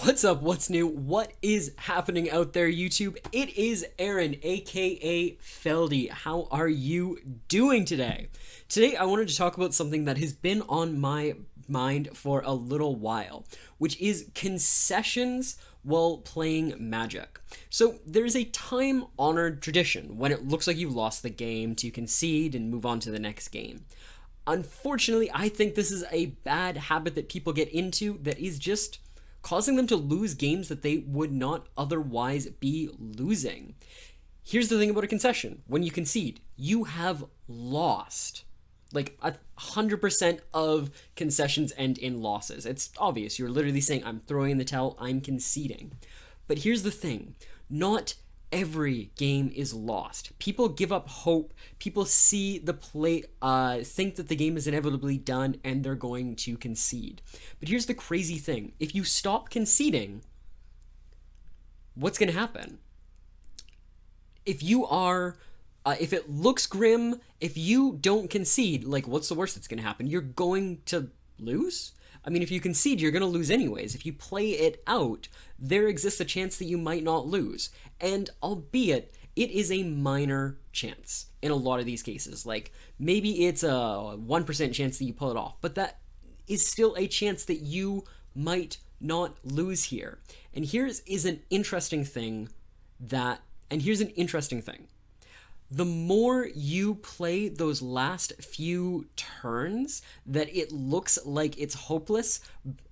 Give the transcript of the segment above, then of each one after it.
What's up? What's new? What is happening out there, YouTube? It is Aaron, aka Feldy. How are you doing today? Today, I wanted to talk about something that has been on my mind for a little while, which is concessions while playing Magic. So, there is a time-honored tradition when it looks like you've lost the game to concede and move on to the next game. Unfortunately, I think this is a bad habit that people get into that is just causing them to lose games that they would not otherwise be losing. Here's the thing about a concession. When you concede, you have lost. Like 100% of concessions end in losses. It's obvious. You're literally saying, I'm throwing in the towel, I'm conceding. But here's the thing. Not every game is lost. People give up hope. People see the play, think that the game is inevitably done, and they're going to concede. But here's the crazy thing. If you stop conceding, what's going to happen? If you are, if it looks grim, if you don't concede, like, what's the worst that's going to happen? You're going to lose? I mean, if you concede, you're going to lose anyways. If you play it out, there exists a chance that you might not lose. And albeit, it is a minor chance in a lot of these cases. Like, maybe it's a 1% chance that you pull it off, but that is still a chance that you might not lose here. And here's an interesting thing here's an interesting thing. The more you play those last few turns that it looks like it's hopeless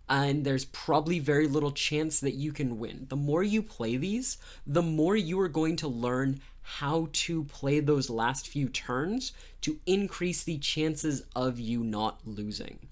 and there's probably very little chance that you can win, the more you play these, the more you are going to learn how to play those last few turns to increase the chances of you not losing.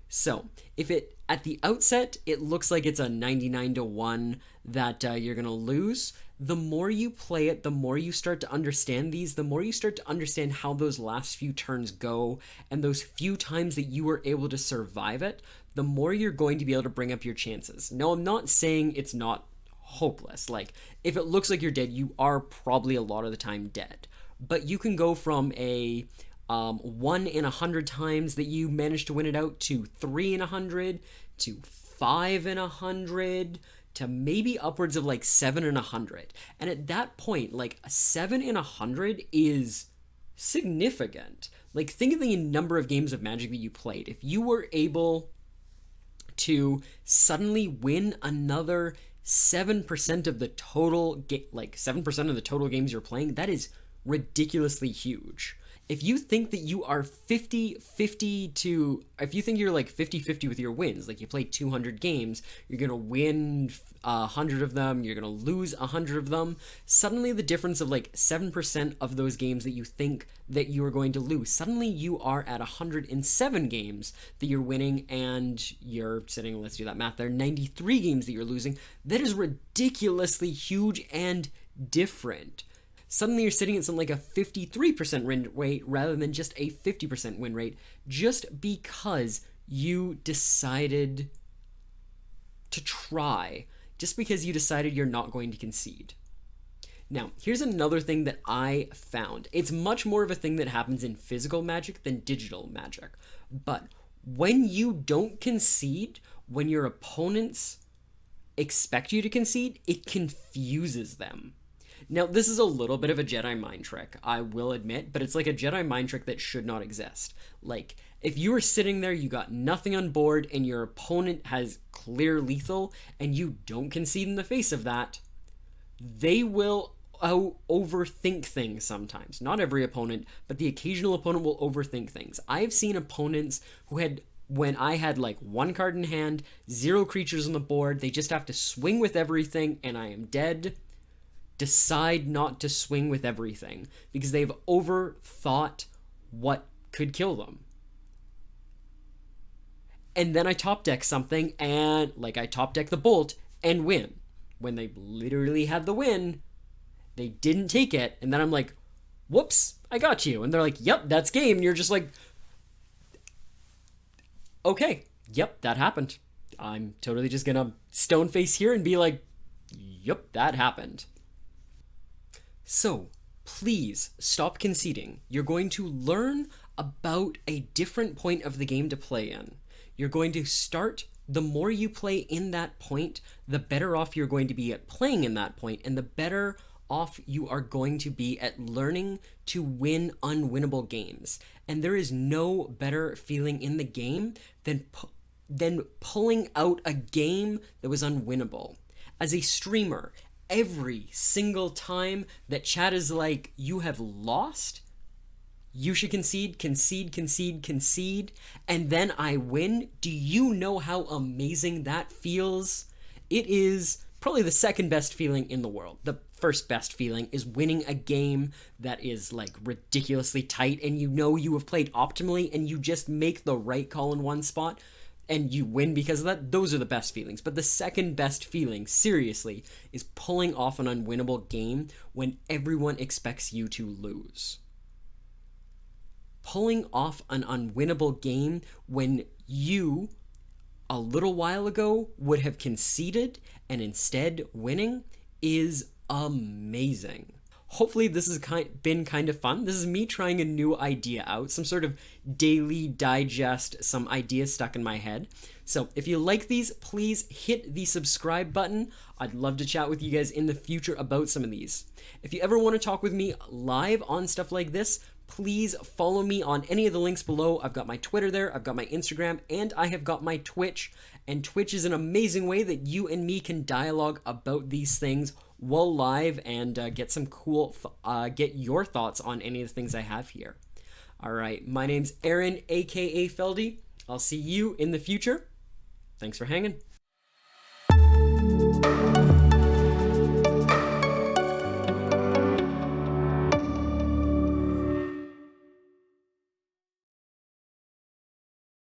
So, if it at the outset it looks like it's a 99-1 that you're going to lose, the more you play it, the more you start to understand these, the more you start to understand how those last few turns go, and those few times that you were able to survive it, the more you're going to be able to bring up your chances. No, I'm not saying it's not hopeless. Like, if it looks like you're dead, you are probably a lot of the time dead. But you can go from a 1 in 100 times that you manage to win it out to 3 in 100 to 5 in 100 to maybe upwards of like 7 in 100. And at that point, like, a 7 in 100 is significant. Like, think of the number of games of Magic that you played. If you were able to suddenly win another 7% of the total 7% of the total games you're playing, that is ridiculously huge. If you think that you are 50-50 if you think you're like 50-50 with your wins, like you play 200 games, you're going to win 100 of them, you're going to lose 100 of them, suddenly the difference of like 7% of those games that you think that you are going to lose, suddenly you are at 107 games that you're winning, and you're sitting, let's do that math there, 93 games that you're losing. That is ridiculously huge and different. Suddenly you're sitting at something like a 53% win rate rather than just a 50% win rate, just because you decided to try, just because you decided you're not going to concede. Now, here's another thing that I found. It's much more of a thing that happens in physical Magic than digital Magic. But when you don't concede, when your opponents expect you to concede, it confuses them. Now, this is a little bit of a Jedi mind trick, I will admit, but it's like a Jedi mind trick that should not exist. Like, if you were sitting there, you got nothing on board, and your opponent has clear lethal, and you don't concede in the face of that, they will overthink things sometimes. Not every opponent, but the occasional opponent will overthink things. I've seen opponents who had, when I had like 1 card in hand, 0 creatures on the board, they just have to swing with everything, and I am dead, decide not to swing with everything because they've overthought what could kill them. And then I top deck something, and like I top deck the Bolt and win. When they literally had the win, they didn't take it, and then I'm like, whoops, I got you. And they're like, yep, that's game. And you're just like, okay, yep, that happened. I'm totally just gonna stone face here and be like, yep, that happened. So, please stop conceding. You're going to learn about a different point of the game to play in. You're going to start the more you play in that point, the better off you're going to be at playing in that point, and the better off you are going to be at learning to win unwinnable games. And there is no better feeling in the game than pulling out a game that was unwinnable. As a streamer, every single time that chat is like, you have lost, you should concede, concede, concede, concede, and then I win. Do you know how amazing that feels? It is probably the second best feeling in the world. The first best feeling is winning a game that is like ridiculously tight and you know you have played optimally and you just make the right call in one spot and you win because of that. Those are the best feelings. But the second best feeling, seriously, is pulling off an unwinnable game when everyone expects you to lose. Pulling off an unwinnable game when you, a little while ago, would have conceded and instead winning is amazing. Hopefully this has been kind of fun. This is me trying a new idea out, some sort of daily digest, some ideas stuck in my head. So if you like these, please hit the subscribe button. I'd love to chat with you guys in the future about some of these. If you ever want to talk with me live on stuff like this, please follow me on any of the links below. I've got my Twitter there, I've got my Instagram, and I have got my Twitch. And Twitch is an amazing way that you and me can dialogue about these things while live and get some cool, get your thoughts on any of the things I have here. All right, my name's Aaron, aka Feldy. I'll see you in the future. Thanks for hanging.